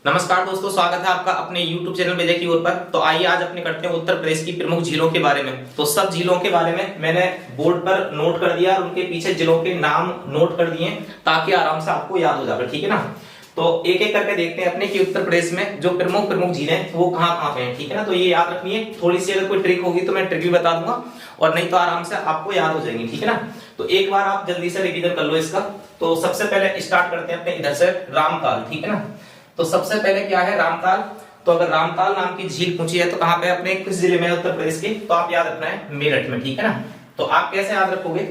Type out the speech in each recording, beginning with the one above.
नमस्कार दोस्तों, स्वागत है आपका अपने YouTube चैनल विजय की ओर पर। तो आइए आज अपने करते हैं उत्तर प्रदेश की प्रमुख झीलों के बारे में। तो सब झीलों के बारे में मैंने बोर्ड पर नोट कर दिया और उनके पीछे जिलों के नाम नोट कर दिए ताकि आराम से आपको याद हो जाए, ठीक है ना। तो एक एक करके देखते हैं अपने कि उत्तर प्रदेश में जो प्रमुख प्रमुख झीलें वो कहाँ कहाँ पे हैं, ठीक है ना। तो ये याद रखनी है, थोड़ी सी अगर कोई ट्रिक होगी तो मैं ट्रिक भी बता दूंगा और नहीं तो आराम से आपको याद हो जाएंगी, ठीक है ना। तो एक बार आप जल्दी से रिवीजन कर लो इसका। तो सबसे पहले स्टार्ट करते हैं अपने इधर से रामताल, ठीक है ना। तो सबसे पहले क्या है रामताल। तो अगर रामताल नाम की झील पूछी है तो कहां पे अपने किस जिले में है उत्तर प्रदेश के, तो आप याद रखना है मेरठ में, ठीक है ना। तो आप कैसे याद रखोगे,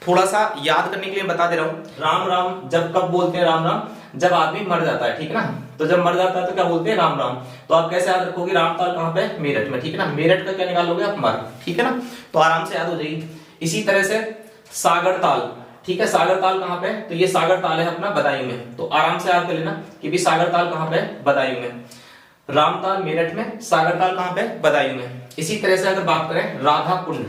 थोड़ा सा याद करने के लिए बता दे रहा हूं। राम राम जब कब बोलते हैं राम राम, जब आदमी मर जाता है, ठीक है ना। तो जब मर जाता है तो क्या बोलते हैं राम राम। तो आप कैसे याद रखोगे, रामताल कहां पे, मेरठ में, ठीक है ना। मेरठ का क्या निकाल लोगे आप, मर, ठीक है ना। तो आराम से याद हो जाएगी। इसी तरह से सागर ताल, ठीक है। सागर ताल कहां पे, तो ये सागर ताल है अपना बदायूं में। तो आराम से याद कर लेना कि भी सागर ताल कहां पे, बदायूं में। रामताल मेरठ में, सागर ताल कहां पे, बदायूं में। इसी तरह से अगर बात करें राधा कुंड,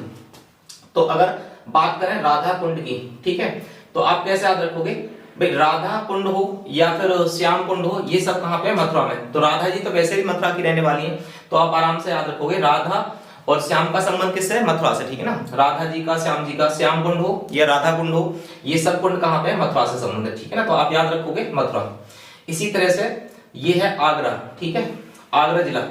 तो अगर बात करें राधा कुंड की, ठीक है, तो आप कैसे याद रखोगे भाई, राधा कुंड हो या फिर श्याम कुंड हो, ये सब कहां पे, मथुरा में। तो राधा जी तो वैसे भी मथुरा की रहने वाली है, तो आप आराम से याद रखोगे राधा और श्याम का संबंध किससे, मथुरा से, ठीक है ना। राधा जी का, श्याम जी का, श्याम कुंड हो या राधा कुंड हो, ये सब कुंड कहां पे, मथुरा से संबंधित, ठीक है ना। तो आप याद रखोगे मथुरा। इसी तरह से ये है आगरा, ठीक है, आगरा जिला।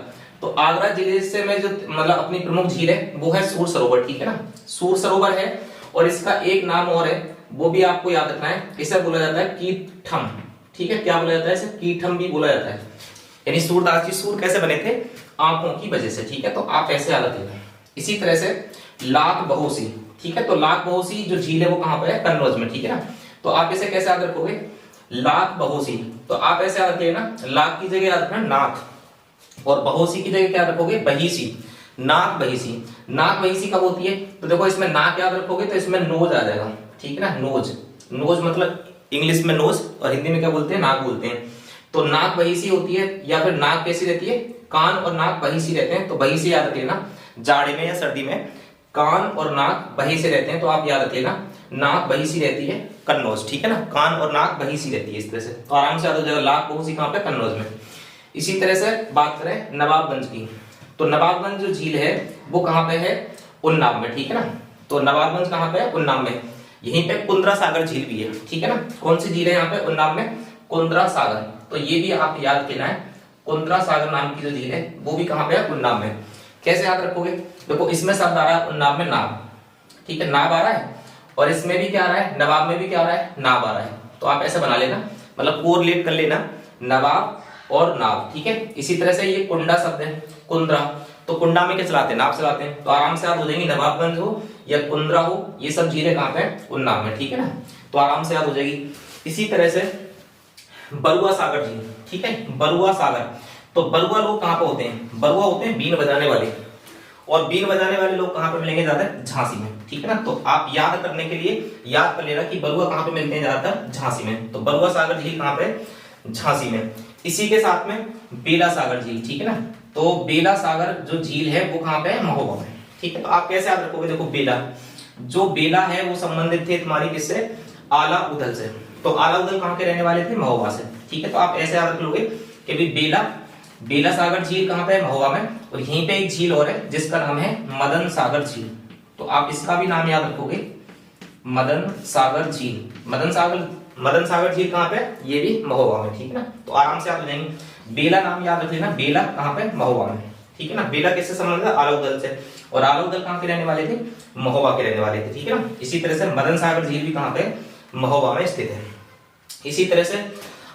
तो आगरा जिले से में जो मतलब अपनी प्रमुख झील है वो है सूर सरोवर, ठीक है ना। सूर सरोवर है और इसका एक नाम और है, वो भी आपको याद रखना है। इसे बोला जाता है कीटठम, ठीक है। क्या बोला जाता है इसे, कीटठम भी बोला जाता है। यानी सूरदास जी सूर कैसे बने थे, आंखों की वजह से, ठीक है। तो आप ऐसे याद रखेंगे। इसी तरह से लाख बहोसी, ठीक है। तो लाख बहोसी जो झील है वो कहां पर है, कन्नौज में, ठीक है ना। तो आप इसे कैसे याद रखोगे, लाख बहोसी। तो आप ऐसे याद रखिए ना, लाख की जगह याद रखना नाथ और बहोसी की जगह क्या रखोगे, बहीसी, नाक बहीसी। नाक बहीसी कब होती है, तो देखो इसमें नाक याद रखोगे तो इसमें नोज आ जाएगा, ठीक है ना। नोज, नोज मतलब इंग्लिश में नोज और हिंदी में क्या बोलते हैं, नाक बोलते हैं। तो नाक बहीसी होती है या फिर नाक कैसी रहती है, कान और नाक बहीसी रहते हैं। तो बहीसी याद रख लेना, जाड़े में या सर्दी में कान और नाक बहीसी रहते हैं। तो आप याद रख लेना नाक बहीसी रहती है कन्नौज, ठीक है ना। कान और नाक बहीसी रहती है इस तरह से। तो आराम से याद हो जाएगा, लाख बहोसी कहां पे, कन्नौज में। इसी तरह से बात करें नवाबगंज की, तो नवाबगंज जो झील है वो कहां पे है, उन्नाव में, ठीक है ना। तो नवाबगंज कहां पे है, उन्नाव में। यहीं पे कुंद्रा सागर झील भी है, ठीक है ना। कौन सी झील है यहाँ पे, उन्नाव में, कुंद्रा सागर। तो ये भी आप याद रखना है, कुंद्रा सागर नाम की जो झील है वो भी कहां पे है, उन्नाव में। कैसे याद रखोगे, देखो इसमें शब्द आ रहा है उन्नाव में नाव, ठीक है, नाव आ रहा है। और इसमें भी क्या आ रहा है, नवाब में भी क्या आ रहा है, नाव आ रहा है। तो आप ऐसे बना लेना, मतलब कोरिलेट कर लेना, नवाब और नाव, ठीक है। इसी तरह से ये कुंडा शब्द है, कुंद्रा। तो कुंडा में क्या चलाते हैं, नाव चलाते हैं। तो आराम से याद हो जाएंगे, नवाबगंज हो या कुंद्रा हो, ये सब झीलें कहां पे, उन्नाव में, ठीक है ना। तो आराम से याद हो जाएगी। इसी तरह से बरुआ सागर झील, ठीक है, बरुआ सागर। तो बरुआ लोग कहां पे होते हैं, बरुआ होते हैं बीन बजाने वाले। और बीन बजाने वाले लोग कहां पे मिलेंगे ज्यादातर, झांसी में, ठीक है ना। तो आप याद करने के लिए याद कर लेना कि बरुआ कहां पे मिलते हैं ज्यादातर, झांसी में। तो बरुआ सागर झील कहां पे, झांसी में। इसी के साथ में बेला सागर झील, ठीक है ना। तो बेला सागर जो झील है वो कहां पे है, महोबा में, ठीक है। तो आप कैसे याद रखोगे, देखो बेला, जो बेला है वो संबंधित थे तुम्हारी किससे, आला उदल से। तो आला उदल कहां के रहने वाले थे, महोबा से, ठीक है। तो आप ऐसे याद रख लोगे कि भाई बेला, बेला सागर झील कहां पे है, महोबा में। और यहीं पे एक झील और है जिसका नाम है मदन सागर झील। तो आप इसका भी नाम याद रखोगे, मदन सागर झील। मदन सागर झील कहां पे, ये भी महोबा में, ठीक है ना। तो आराम से याद हो जाएंगे। बेला नाम याद रख लेना, बेला कहां पे, महोबा में, ठीक है ना। बेला किससे संबंधित है, आला उदल से। और आला उदल कहां के रहने वाले थे, महोबा के रहने वाले थे, ठीक है ना। इसी तरह से मदन सागर झील भी कहां पे, महोबा में स्थित है। इसी तरह से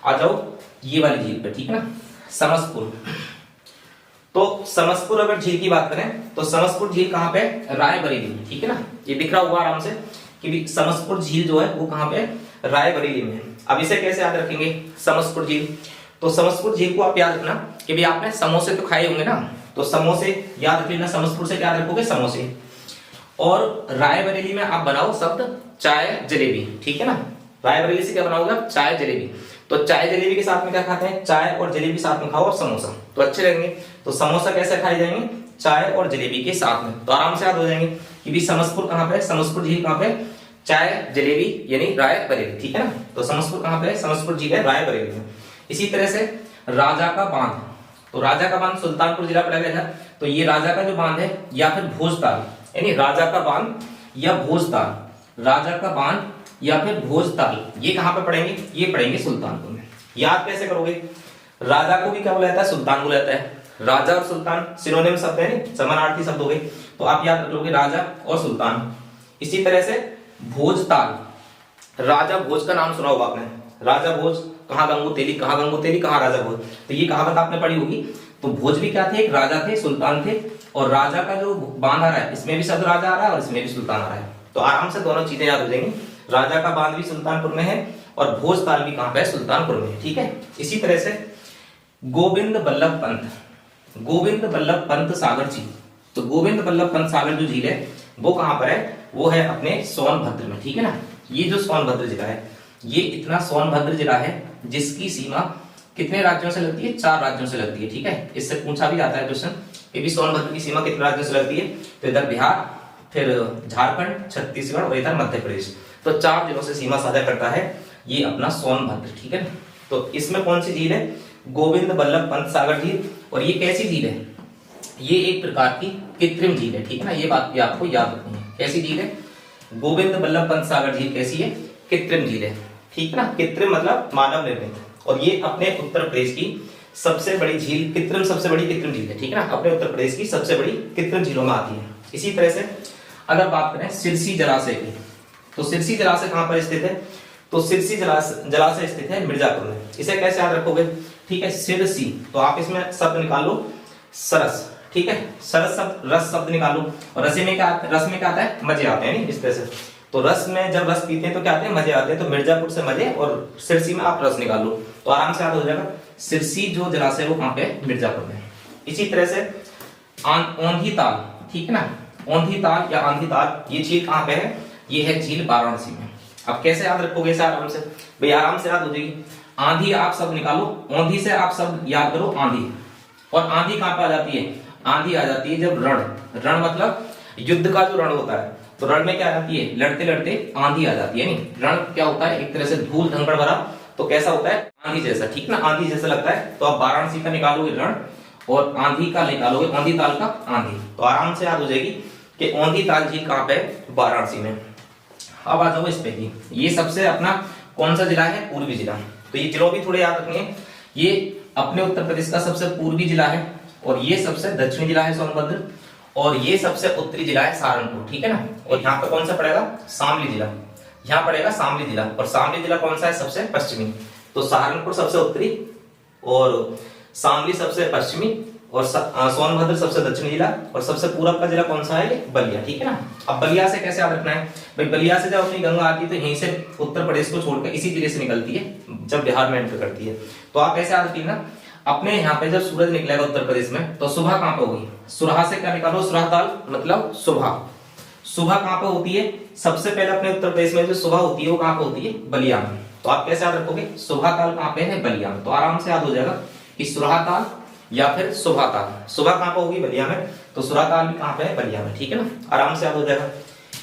आ जाओ ये वाली झील पे, ठीक है ना, समसपुर। तो समसपुर अगर झील की बात करें तो समसपुर झील कहां पे, रायबरेली में, ठीक है ना। ये दिख रहा होगा आराम से कि समसपुर झील जो है वो कहां पे, रायबरेली में है। अब इसे कैसे याद रखेंगे, समसपुर झील। तो समसपुर झील को आप याद रखना कि भाई आपने समोसे तो खाए होंगे ना, तो समोसे याद रख लेना। समसपुर से क्या याद रखोगे, समोसे। और रायबरेली में आप बनाओ शब्द चाय जलेबी, ठीक है ना। रायबरेली से क्या बनाओगे आप, चाय जलेबी। तो चाय जलेबी के साथ में क्या खाते हैं, चाय और जलेबी साथ में खाओ और समोसा, तो अच्छे रहेंगे। तो समोसा कैसे खाए जाएंगे, चाय और जलेबी के साथ में। तो आराम से याद हो जाएंगे कि भी समसपुर कहां पे, समसपुर झील कहां पे, चाय जलेबी यानी रायबरेली, ठीक है ना। तो समसपुर कहां पे है, समसपुर झील है रायबरेली में। इसी तरह से राजा का बांध। तो राजा का बांध सुल्तानपुर जिला पड़ा गया था। तो ये राजा का जो बांध है या फिर भोजताल, यानी राजा का बांध या भोजताल, राजा का बांध या फिर भोजताल, ये कहां पे पड़ेंगे? ये पड़ेंगे सुल्तानपुर में। याद कैसे करोगे? राजा को भी क्या बोला जाता है? सुल्तान बोला जाता है। राजा और सुल्तान सिनोनिम शब्द है, समानार्थी शब्द हो गए। तो आप याद रख लोगे राजा और सुल्तान। इसी तरह से भोजताल, राजा भोज का नाम सुना होगा आपने, राजा भोज, कहाँ गंगू तेली, कहाँ गंगू तेली, कहाँ राजा भोज। तो ये कहावत आपने पढ़ी होगी। तो भोज भी क्या थे? एक राजा थे, सुल्तान थे। और राजा का जो बांध आ रहा है, इसमें भी शब्द राजा आ रहा है और इसमें भी सुल्तान आ रहा है। तो आराम से दोनों चीजें याद हो जाएंगी। राजा का बांध भी सुल्तानपुर में है और भोजताल भी कहां पे है? सुल्तानपुर में है। ठीक है। इसी तरह से गोविंद बल्लभ पंत, गोविंद बल्लभ पंत सागर झील। तो गोविंद बल्लभ पंत सागर जो झील है वो कहां पर है? वो है अपने सोनभद्र में। ठीक है ना। ये जो सोनभद्र जिला है, ये इतना सोनभद्र जिला है जिसकी सीमा कितने राज्यों से लगती है? 4 राज्यों से लगती है। ठीक है। इससे पूछा भी जाता है क्वेश्चन, ये भी सोनभद्र की सीमा कितने राज्यों से लगती है? तो इधर बिहार, फिर झारखंड, छत्तीसगढ़ और इधर मध्य प्रदेश। तो 4 जिलों से सीमा साझा करता है ये अपना सोनभद्र। ठीक है। तो इसमें कौन सी झील है? गोविंद बल्लभ पंत सागर झील। और ये कैसी झील है? ये एक प्रकार की कृत्रिम झील है। ठीक है ना। ये बात भी आपको याद रखनी है। कैसी झील है? गोविंद बल्लभ पंत सागर झील कैसी है? कृत्रिम झील है। ठीक है ना। कृत्रिम मतलब मानव निर्मित। और ये अपने उत्तर प्रदेश की सबसे बड़ी झील, कृत्रिम सबसे बड़ी कृत्रिम झील है। ठीक है ना। अपने उत्तर प्रदेश की सबसे बड़ी कृत्रिम झीलों में आती है। इसी तरह से अगर बात करें सिरसी जलाशय की, तो सिरसी जलाशय कहां पर स्थित है? तो सिरसी जलाशय स्थित है मिर्जापुर में। इसे कैसे याद रखोगे? ठीक है, सिरसी। तो आप इसमें शब्द निकाल लो सरस। ठीक है। सरस शब्द, रस शब्द निकालो। और रस में क्या आता है? मजे आते हैं। इस तरह से तो रस में जब रस पीते हैं तो क्या आते हैं? मजे आते हैं। तो मिर्जापुर से मजे और सिरसी में आप रस निकाल लो तो आराम से याद हो जाएगा। सिरसी जो जलाशय वो कहां पे? मिर्जापुर में। इसी तरह से औंधी ताल। ठीक है ना। औंधी ताल या आंधी ताल, ये झील कहां पे है? ये है झील वाराणसी में। अब कैसे याद रखोगे इसे? आराम से भाई, आराम से याद हो जाएगी। आंधी आप शब्द निकालो, औंधी से आप शब्द याद करो आंधी। और आंधी कहां पे आ जाती है? आंधी आ जाती है जब रण मतलब युद्ध का जो रण होता है, तो रण में क्या आ जाती है? लड़ते लड़ते आंधी आ जाती है। नहीं, रण क्या होता है? एक तरह से धूल धंगड़ भरा, तो कैसा होता है? आंधी जैसा। ठीक ना। आंधी जैसा लगता है। तो आप वाराणसी का निकालोगे रण और आंधी का निकालोगे, औंधी ताल का आंधी, तो आराम से याद हो जाएगी कि औंधी ताल झील कहां पे? वाराणसी में। अब आ जाओ इस पे की, ये सबसे अपना कौन सा जिला है? पूर्वी जिला। तो ये जिलों भी थोड़े याद रखने हैं। ये अपने उत्तर प्रदेश का सबसे पूर्वी जिला है और ये सबसे दक्षिणी जिला है सोनभद्र, और ये सबसे उत्तरी जिला है सहारनपुर। ठीक है ना। और यहाँ पे कौन सा पड़ेगा? शामली जिला। यहाँ पड़ेगा शामली जिला। और शामली जिला कौन सा है? सबसे पश्चिमी। तो सहारनपुर सबसे उत्तरी और शामली सबसे पश्चिमी और सोनभद्र सबसे दक्षिणी जिला, और सबसे पूरब का जिला कौन सा है? बलिया। ठीक है ना। अब बलिया से कैसे याद रखना है भाई? बलिया से जब अपनी गंगा आती है तो यहीं से उत्तर प्रदेश को छोड़कर इसी जिले से निकलती है जब बिहार में एंटर करती है। तो आप ऐसे याद रखिए ना, अपने यहाँ पे जब सूरज निकलेगा उत्तर प्रदेश में तो सुबह कहां पे होगी? सुरहा से क्या निकालो? सुरहा ताल मतलब सुबह। सुबह कहां पे होती है? सबसे पहले अपने उत्तर प्रदेश में जो सुबह होती है वो कहां पे होती है? बलिया में। तो आप कैसे याद रखोगे? सुबह ताल कहां पे है? बलिया में। तो आराम से याद हो जाएगा कि सुरहा ताल या फिर सुबह ताल। सुबह कहां पे होगी? बलिया में। तो सुरहा ताल भी कहां पे है? बलिया में। ठीक है ना। आराम से याद हो जाएगा।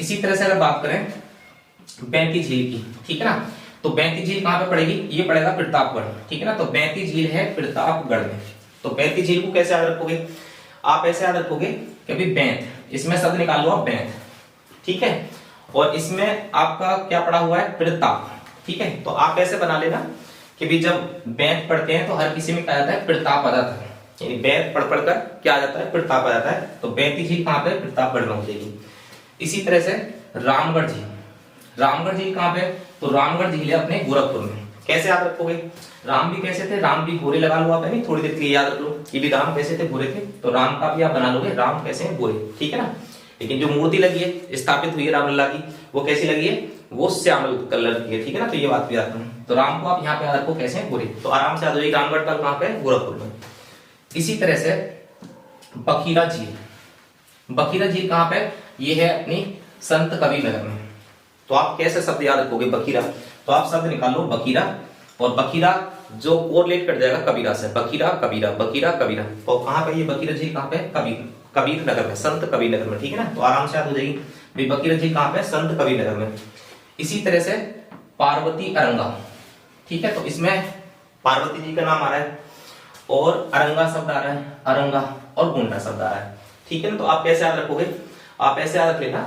इसी तरह से अगर बात करें बैंती झील की, ठीक है ना, तो बैंती झील कहां पे पड़ेगी? ये पड़ेगा प्रतापगढ़। ठीक है ना। तो बैंती झील है प्रतापगढ़ में। तो बैंती झील को कैसे याद रखोगे? आप ऐसे याद रखोगे कि भाई बैंत, इसमें शब्द निकाल लो आप बैंत। ठीक है। और इसमें आपका क्या पड़ा हुआ है? प्रताप। ठीक है। तो आप ऐसे बना लेना कि भी जब बैंत पढ़ते हैं तो हर किसी में क्या आता है? प्रताप आ जाता है। यानी बैंत पढ़ पढ़कर क्या आ जाता है? प्रताप आ जाता है। तो बैंती झील कहां पे? प्रतापगढ़ में हो जाएगी। इसी तरह से रामगढ़ झील। रामगढ़ झील कहां पे? तो रामगढ़ झील है अपने गोरखपुर में। कैसे याद रखोगे? राम भी कैसे थे? राम भी गोरे लगा लो आप, है नहीं, थोड़ी देर के लिए याद रख लो कि भी राम कैसे थे? गोरे थे। तो राम का भी आप बना लोगे, राम कैसे हैं? गोरे। ठीक है ना। लेकिन जो मूर्ति लगी है, स्थापित हुई है रामलला की, वो कैसी लगी है? वो श्यामल कलर की है। ठीक है ना। तो ये बात भी याद रखो। तो राम को आप यहाँ पे याद रखो कैसे हैं? गोरे। तो आराम से याद हो जाएगी। रामगढ़ ताल कहां पे? गोरखपुर में। इसी तरह से बखीरा झील। बखीरा झील कहां पे? ये है अपनी संत कबीरनगर में। तो आप कैसे शब्द याद रखोगे? बखीरा। तो आप शब्द निकालो बखीरा, और बखीरा जो कोरिलेट कर जाएगा कबीरा से। बखीरा कबीरा, बखीरा कबीरा। तो कहां पे ये बखीरा झील कहां पे? कबीर नगर में, संत कबीर नगर में। ठीक है ना। तो आराम से याद हो जाएगी भाई बखीरा झील कहां पे? संत कबीर नगर में। इसी तरह से पार्वती अरंगा। ठीक है। तो इसमें पार्वती जी का नाम आ रहा है। और अरंगा शब्द आ रहा है, अरंगा, और गोंडा शब्द आ रहा है। ठीक है ना, तो आप कैसे याद रखोगे, आप ऐसे याद रख लेना,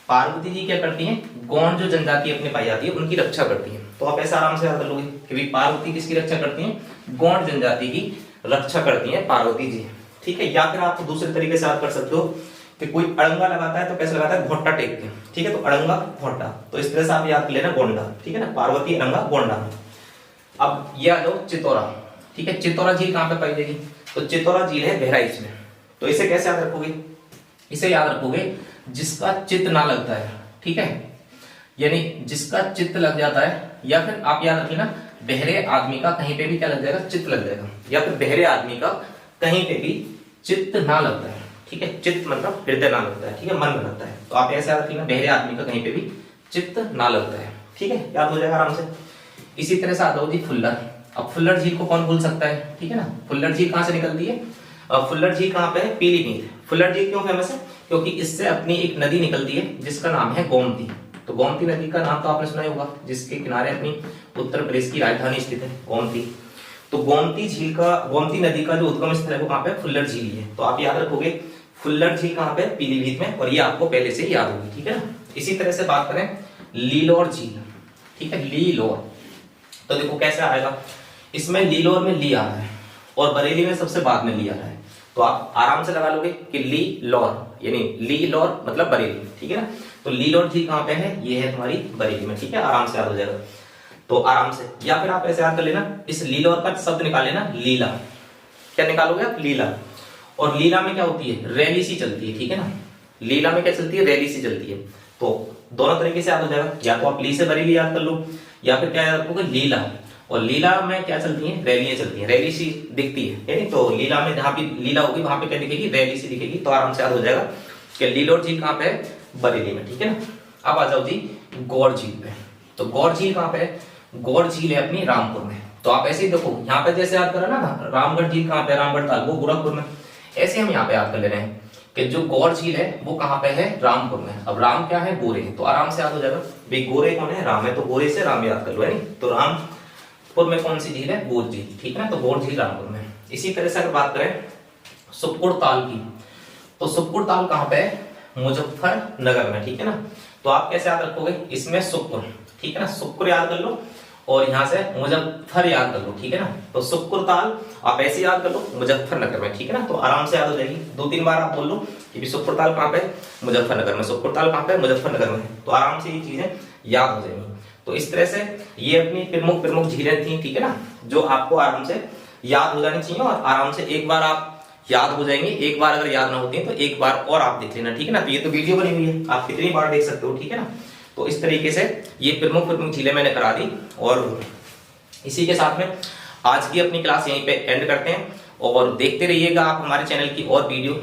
पार्वती जी क्या करती हैं, गोंड जो जनजाति अपने पाई जाती है उनकी रक्षा करती हैं। तो आप ऐसे आराम से याद कर लोगे कि भाई पार्वती किसकी रक्षा करती हैं, गोंड जनजाति की रक्षा करती हैं पार्वती जी। ठीक है, या फिर आप दूसरे तरीके से याद कर सकते हो कि कोई अड़ंगा लगाता है तो कैसे लगाता है, घोटा टेक के। ठीक है, तो अड़ंगा घोटा, तो इस तरह से आप याद कर लेना गोंडा। ठीक है ना, पार्वती अड़ंगा गोंडा। अब ये आ जाओ चितौरा। ठीक है, चितौरा झील कहां पे पाई जाएगी, तो चितौरा झील है बहराइच में। तो इसे कैसे याद रखोगे, इसे याद रखोगे जिसका चित्त ना लगता है। ठीक है, यानी जिसका चित्त लग जाता है, या फिर आप याद रख लेना बहरे आदमी का कहीं पे भी क्या लग जाएगा, चित्त लग जाएगा, या फिर बहरे आदमी का कहीं पे भी चित्त ना लगता है। ठीक है, चित्त मतलब हृदय ना लगता है, ठीक है, मन में लगता है। तो आप ऐसे याद रख लेना बहरे आदमी का कहीं पे भी चित्त ना लगता है। ठीक है, याद हो जाएगा आराम से। इसी तरह से आता हो जी फुल्लर। अब फुल्लर झील को कौन भूल सकता है, ठीक है ना। फुल्लर झील कहां से निकलती है, फुल्लर झील कहां पे है, पीलीभीत। फुल्लर झील क्यों फेमस है, क्योंकि इससे अपनी एक नदी निकलती है जिसका नाम है गोमती। तो गोमती नदी का नाम तो आपने सुना ही होगा, जिसके किनारे अपनी उत्तर प्रदेश की राजधानी स्थित है गोमती। तो गोमती झील का, गोमती नदी का जो उद्गम स्थल है वो कहां पे, फुल्लर झील है। तो आप याद रखोगे फुल्लर झील कहां पे, पीलीभीत में, और ये आपको पहले से याद होगी। ठीक है ना। इसी तरह से बात करें लीलोर झील। ठीक है, लीलोर, तो देखो कैसे आएगा, इसमें लीलोर में ली आ रहा है और बरेली में सबसे बाद में ली आ रहा है। तो आप आराम से लगा लोगे कि ली लौर, यानी ली लौर मतलब बरेली। ठीक है ना, तो लीलोर झील कहां पे है, ये है तुम्हारी बरेली में। ठीक है, आराम से याद हो जाएगा। तो आराम से, या फिर आप ऐसे याद कर लेना, इस लीलोर का शब्द निकाल लेना लीला। क्या निकालोगे आप, लीला। और लीला में क्या होती है, रैली सी चलती है। ठीक है ना, लीला में क्या चलती है, रैली सी चलती है। तो दोनों तरीके से याद हो जाएगा, या तो आप ली से बरेली याद कर लो, या फिर क्या याद रखोगे, लीला। और लीला में क्या चलती है, रैलियां चलती हैं, रैली सी दिखती है। तो लीला में जहां भी लीला होगी वहां पे क्या दिखेगी, रैली सी दिखेगी। तो आराम से याद हो जाएगा कि लीलोर झील कहां पे है, बरेली में। ठीक है ना। अब आ जाओ जी गौर झील पे। तो गौर झील कहां पे है, गौर झील है अपनी रामपुर में। तो आप ऐसे ही देखो, यहाँ पे जैसे याद करा ना, रामगढ़ झील कहां पे, रामगढ़ ताल वो गोरखपुर में, ऐसे हम यहाँ पे याद कर ले रहे हैं कि जो गौर झील है वो कहां पे है, रामपुर में। अब राम क्या है, गोरे है, तो आराम से याद हो जाएगा भाई गोरे कौन है, राम है, तो गोरे से राम याद कर लो, है नहीं। तो रामपुर में कौन सी झील है, गौर झील। ठीक है ना, तो गौर झील रामपुर में। इसी तरह से अगर बात करें सुखपुर ताल की, तो सुखपुर ताल कहां पे है, मुजफ्फरनगर में। ठीक है ना, तो आप कैसे याद रखोगे, इसमें सुखपुर, ठीक है ना, सुखपुर याद कर लो और यहां से मुजफ्फर याद कर लो। ठीक है ना, तो सुखपुर ताल आप ऐसे याद कर लो, मुजफ्फरनगर में। ठीक है ना, तो आराम से याद हो जाएगी। 2-3 बार आप बोल लो कि सुखपुर ताल कहां पे, मुजफ्फरनगर में। सुखपुर ताल कहां पे, मुजफ्फरनगर में। तो आराम से ये चीजें याद हो जाएंगी। तो इस तरह से ये अपनी प्रमुख प्रमुख झीलें थी। ठीक है ना, जो आपको आराम से याद हो जानी चाहिए, और आराम से एक बार आप याद हो जाएंगे। एक बार अगर याद ना होती है तो एक बार और आप देख लेना। ठीक है ना, तो ये तो वीडियो बनी हुई है, आप कितनी बार देख सकते हो। ठीक है ना, तो इस तरीके से ये प्रमुख प्रमुख झीलें मैंने करा दी। और इसी के साथ में आज की अपनी क्लास यहीं पे एंड करते हैं, और देखते रहिएगा आप हमारे चैनल की और वीडियो।